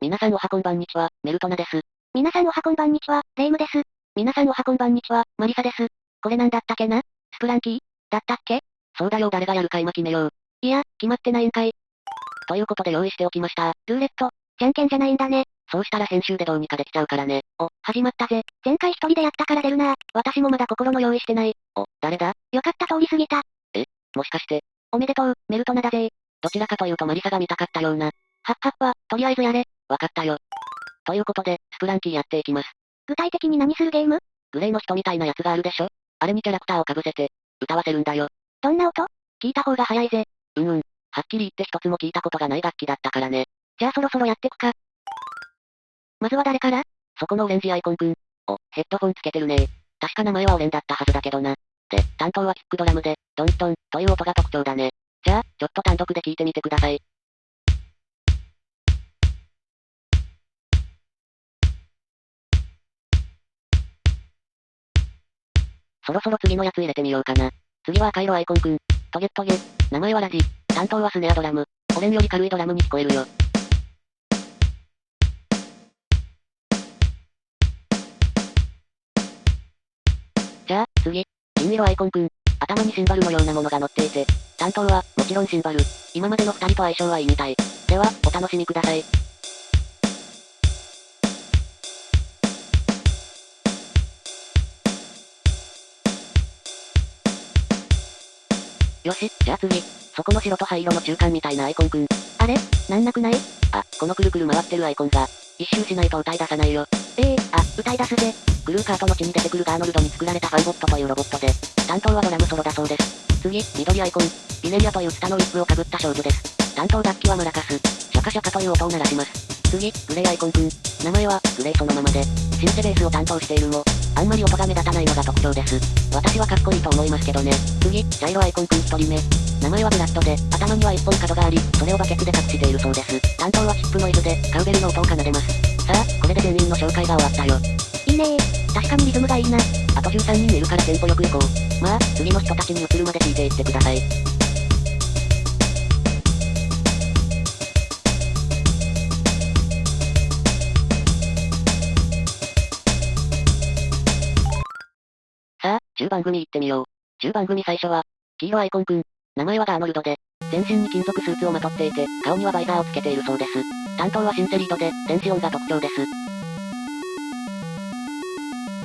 皆さんおはこんばんにちは、メルトナです。皆さんおはこんばんにちは、レイムです。皆さんおはこんばんにちは、マリサです。これなんだったっけな？スプランキーだったっけ？そうだよ、誰がやるか今決めよう。いや、決まってないんかい。ということで用意しておきました。ルーレット、じゃんけんじゃないんだね。そうしたら編集でどうにかできちゃうからね。お、始まったぜ。前回一人でやったから出るな。私もまだ心の用意してない。お、誰だ？よかった通り過ぎた。もしかして、おめでとう、メルトナだぜ。どちらかというとマリサが見たかったような。はっはっは、とりあえずやれ。わかったよ。ということで、スプランキーやっていきます。具体的に何するゲーム？グレーの人みたいなやつがあるでしょ？あれにキャラクターを被せて、歌わせるんだよ。どんな音？聞いた方が早いぜ。はっきり言って一つも聞いたことがない楽器だったからね。じゃあそろそろやってくか。まずは誰から？そこのオレンジアイコンくん。お、ヘッドフォンつけてるね。確か名前はオレンだったはずだけどな。で、担当はキックドラムで、ドントン、という音が特徴だね。じゃあ、ちょっと単独で聞いてみてください。そろそろ次のやつ入れてみようかな。次は赤色アイコンくん。トゲットゲ。名前はラジ。担当はスネアドラム。オレンより軽いドラムに聞こえるよ。じゃあ、次。金色アイコンくん。頭にシンバルのようなものが乗っていて、担当は、もちろんシンバル。今までの二人と相性はいいみたい。では、お楽しみください。よし、じゃあ次。そこの白と灰色の中間みたいなアイコンくん。あれ？なんなくない？あ、このくるくる回ってるアイコンが、一周しないと歌い出さないよ。歌い出すぜ。クルーカートの地に出てくるガーノルドに作られたファンボットというロボットで、担当はドラムソロだそうです。次、緑アイコン。ビネリアというツタのウィッグを被った少女です。担当楽器はマラカス。シャカシャカという音を鳴らします。次、グレーアイコンくん。名前は、グレーそのままで、シンセベースを担当しているも、あんまり音が目立たないのが特徴です。私はかっこいいと思いますけどね。次、茶色アイコンくん一人目。名前はブラッドで、頭には一本角があり、それをバケツで隠しているそうです。担当はチップノイズで、カウベルの音を奏でます。さあ、これで全員の紹介が終わったよ。いいねー。確かにリズムがいいな。あと13人いるからテンポよく行こう。まあ、次の人たちに移るまで聞いていってください。さあ、10番組行ってみよう。10番組最初は、黄色アイコンくん。名前はガーノルドで、全身に金属スーツをまとっていて、顔にはバイザーをつけているそうです。担当はシンセリードで、電子音が特徴です。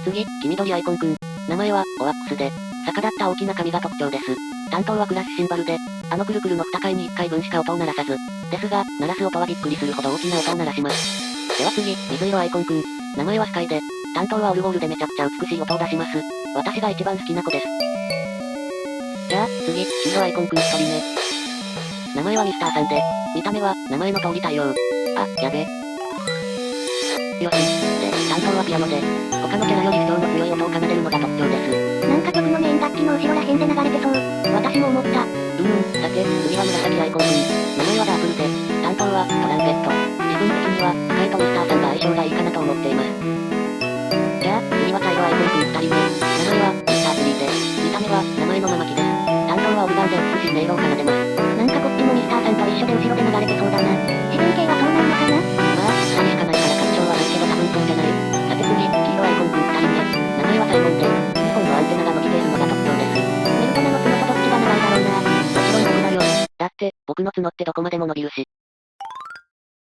次、黄緑アイコンくん。名前は、オワックスで、逆立った大きな髪が特徴です。担当はクラッシュシンバルで、あのくるくるの2回に1回分しか音を鳴らさず。ですが、鳴らす音はびっくりするほど大きな音を鳴らします。では次、水色アイコンくん。名前はスカイで、担当はオルゴールでめちゃくちゃ美しい音を出します。私が一番好きな子です。じゃあ、次、黄色アイコンくん1人目。名前はミスターさんで、見た目は、名前の通り太陽。あ、やべ。よし。で、担当はピアノで、他のキャラより主張の強い音を奏でるのが特徴です。なんか曲のメイン楽器の後ろらへんで流れてそう。私も思った。さて、次は紫アイコンくん。名前はダープルで、担当は、トランペット。自分的には、スカイとミスターさんが相性がいいかなと思っています。じゃあ、次は茶色アイコンくん2人目。名前は、ミスター3で、見た目は、名前のまま木です。担当はオルガンで美しい音色を奏でます。なんかこっちもミスターさんと一緒で後ろで流れてそうだな。自分系はそうなるのかな？まあ、2人しかないから確証はないけど多分そうじゃない。さて次、黄色アイコンくん2人目。名前はサイモンで、2本のアンテナが伸びているのが特徴です。メルトナの角とどっちが長いだろうな。もちろん僕だよ。だって、僕の角ってどこまでも伸びるし。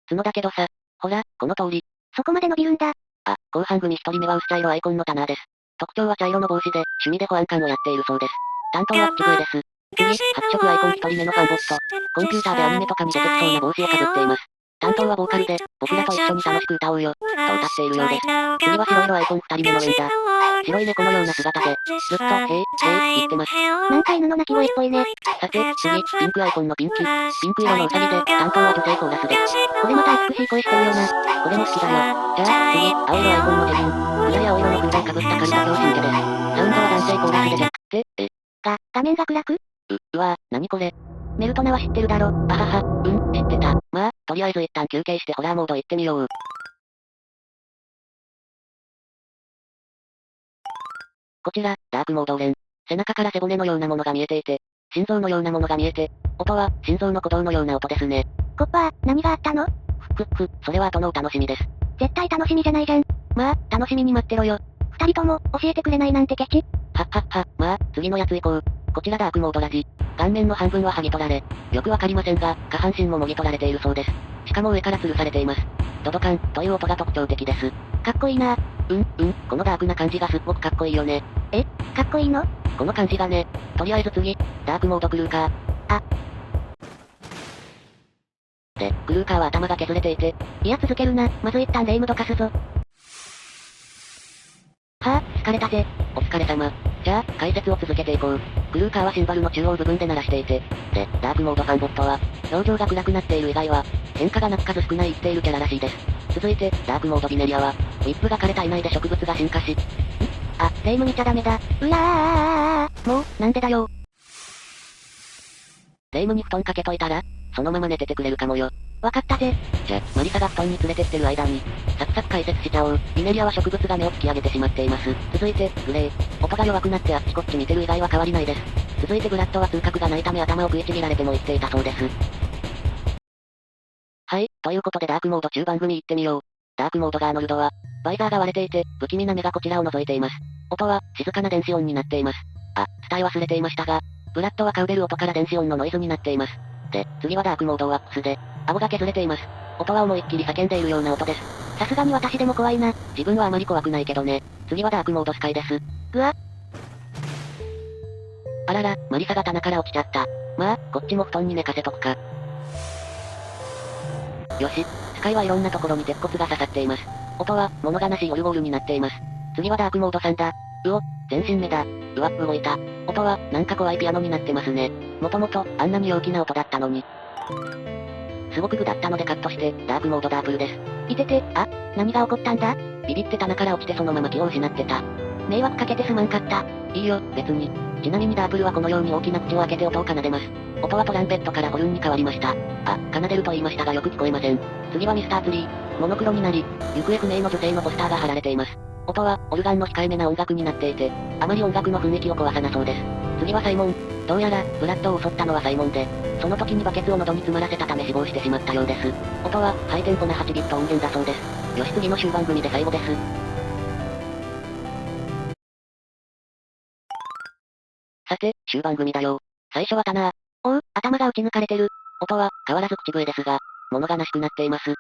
角だけどさ、ほら、この通り。そこまで伸びるんだ。あ、後半組1人目は薄茶色アイコンのタナーです。特徴は茶色の帽子で、趣味で保安官をやっているそうです。担当は口笛です。次、発色アイコン1人目のファンボット。コンピューターでアニメとかに出てきそうな帽子をかぶっています。担当はボーカルで、僕らと一緒に楽しく歌おうよ、と歌っているようです。次は白色アイコン2人目のウェンダ。白い猫のような姿で、ずっと、言ってます。なんか犬の鳴き声っぽいね。さて、次、ピンクアイコンのピンキ。ピンク色のウサギで、担当は女性コーラスです。これまた美しい声してるよな。これも好きだよ。じゃあ、次、青色アイコンのケビン。黒や青色のフードをかぶったカルト教信者です。サウンドは男性コーラスでじゃって、画面が暗く？うわぁ、なにこれ。メルトナは知ってるだろ。あはは、知ってた。まあ、とりあえず一旦休憩してホラーモード行ってみよう。こちら、ダークモードオレン。背中から背骨のようなものが見えていて、心臓のようなものが見えて、音は、心臓の鼓動のような音ですね。コッパー、何があったの？それは後のお楽しみです。絶対楽しみじゃないじゃん。まあ、楽しみに待ってろよ。二人とも、教えてくれないなんてケチ。まあ、次のやつ行こう。こちらダークモードラジ。顔面の半分は剥ぎ取られ、よくわかりませんが、下半身ももぎ取られているそうです。しかも上から吊るされています。ドドカンという音が特徴的です。かっこいいな。このダークな感じがすっごくかっこいいよね。かっこいいの？この感じがね。とりあえず次、ダークモードクルーカー。で、クルーカーは頭が削れていて。いや続けるな、まず一旦レイムどかすぞ。はあ、疲れたぜ。お疲れ様。じゃあ、解説を続けていこう。クルーカーはシンバルの中央部分で鳴らしていて。で、ダークモードファンボットは、表情が暗くなっている以外は、変化がなく数少ない生きているキャラらしいです。続いて、ダークモードビネリアは、ウィップが枯れた以内で植物が進化し。レイム見ちゃダメだ。もう、なんでだよ。レイムに布団かけといたら、そのまま寝ててくれるかもよ。わかったぜ。じゃ、マリサが布団に連れてってる間に、サクサク解説しちゃおう。ビネリアは植物が目を突き上げてしまっています。続いて、グレー。音が弱くなってあっちこっち見てる以外は変わりないです。続いてブラッドは痛覚がないため頭を食いちぎられても言っていたそうです。はい、ということでダークモード中番組行ってみよう。ダークモードがアーノルドは、バイザーが割れていて、不気味な目がこちらを覗いています。音は、静かな電子音になっています。伝え忘れていましたが、ブラッドはカウベル音から電子音のノイズになっています。で、次はダークモードワックスで、顎が削れています。音は思いっきり叫んでいるような音です。さすがに私でも怖いな。自分はあまり怖くないけどね。次はダークモードスカイです。ぐわ。あらら、マリサが棚から落ちちゃった。まあ、こっちも布団に寝かせとくか。よし、スカイはいろんなところに鉄骨が刺さっています。音は、物悲しいオルゴールになっています。次はダークモード3だ。全身目だ。動いた。音は、なんか怖いピアノになってますね。もともと、あんなに陽気な音だったのに。すごく具だったのでカットして、ダークモードダークルです。いてて、何が起こったんだ？ビビって棚から落ちてそのまま気を失ってた。迷惑かけてすまんかった。いいよ、別に。ちなみにダープルはこのように大きな口を開けて音を奏でます。音はトランペットからホルンに変わりました。奏でると言いましたがよく聞こえません。次はミスターツリー。モノクロになり、行方不明の女性のポスターが貼られています。音は、オルガンの控えめな音楽になっていて、あまり音楽の雰囲気を壊さなそうです。次はサイモン。どうやら、ブラッドを襲ったのはサイモンで、その時にバケツを喉に詰まらせたため死亡してしまったようです。音は、ハイテンポな8ビット音源だそうです。よし次の終番組で最後です。さて、終番組だよ。最初はタナー。頭が打ち抜かれてる。音は、変わらず口笛ですが、物悲しくなっています。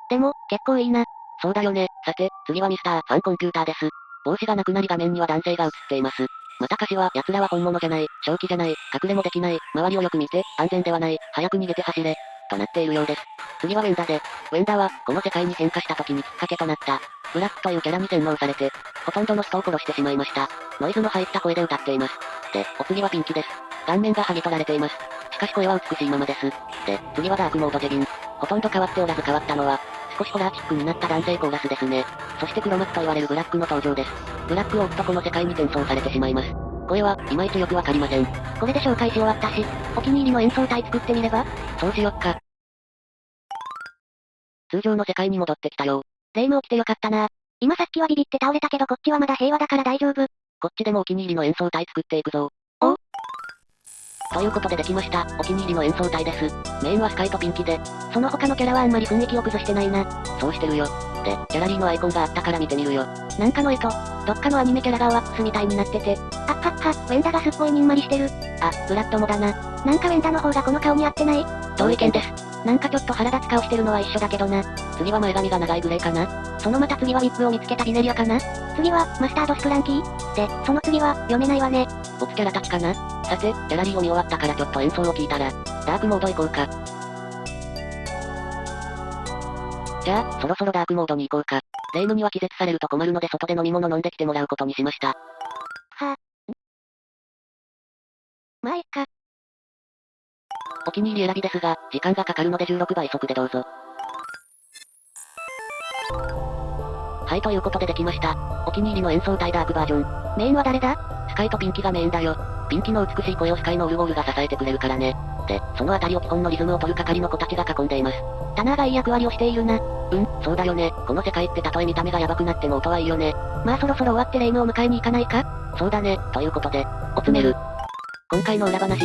でも、結構いいな。そうだよね。さて、次はミスターファンコンピューターです。帽子がなくなり画面には男性が映っています。また歌詞は、奴らは本物じゃない、正気じゃない、隠れもできない、周りをよく見て、安全ではない、早く逃げて走れ、となっているようです。次はウェンダで、ウェンダは、この世界に変化した時にきっかけとなった、ブラックというキャラに洗脳されて、ほとんどの人を殺してしまいました。ノイズの入った声で歌っています。で、お次はピンキです。顔面が剥ぎ取られています。しかし声は美しいままです。で、次はダークモードジェビン。ほとんど変わっておらず変わったのは、少しホラーチックになった男性コーラスですね。そして黒幕と言われるブラックの登場です。ブラックを追うとこの世界に転送されてしまいます。声はいまいちよくわかりません。これで紹介し終わったし、お気に入りの演奏体作ってみれば？そうしよっか。通常の世界に戻ってきたよ。レイム起きてよかったな。今さっきはビビって倒れたけどこっちはまだ平和だから大丈夫。こっちでもお気に入りの演奏体作っていくぞ。ということでできました。お気に入りの演奏体です。メインはスカイとピンキで、その他のキャラはあんまり雰囲気を崩してないな。そうしてるよ。で、ギャラリーのアイコンがあったから見てみるよ。なんかの絵と、どっかのアニメキャラがワックスみたいになってて。ウェンダがすっごいにんまりしてる。ブラッドもだな。なんかウェンダの方がこの顔に合ってない？同意見です。なんかちょっと腹立つ顔してるのは一緒だけどな。次は前髪が長いグレーかな？そのまた次はウィッグを見つけたビネリアかな？次は、マスタードスクランキー？で、その次は、読めないわね。ボツキャラたちかな？さて、ギャラリーを見終わったからちょっと演奏を聞いたら、ダークモード行こうか。じゃあ、そろそろダークモードに行こうか。レイムには気絶されると困るので外で飲み物飲んできてもらうことにしました。まあいっか。お気に入り選びですが、時間がかかるので16倍速でどうぞ。はい、ということでできました。お気に入りの演奏体ダークバージョン。メインは誰だ？スカイとピンキがメインだよ。ピンキの美しい声をスカイのオルゴールが支えてくれるからね。で、そのあたりを基本のリズムを取る係の子たちが囲んでいます。タナーがいい役割をしているな。そうだよね。この世界ってたとえ見た目がヤバくなっても音はいいよね。まあそろそろ終わってレイムを迎えに行かないか？そうだね。ということで、おつめる。今回の裏話。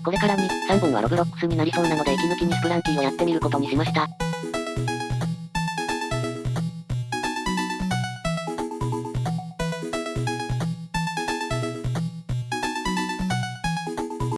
これからに、3本はロブロックスになりそうなので息抜きにスプランキーをやってみることにしました。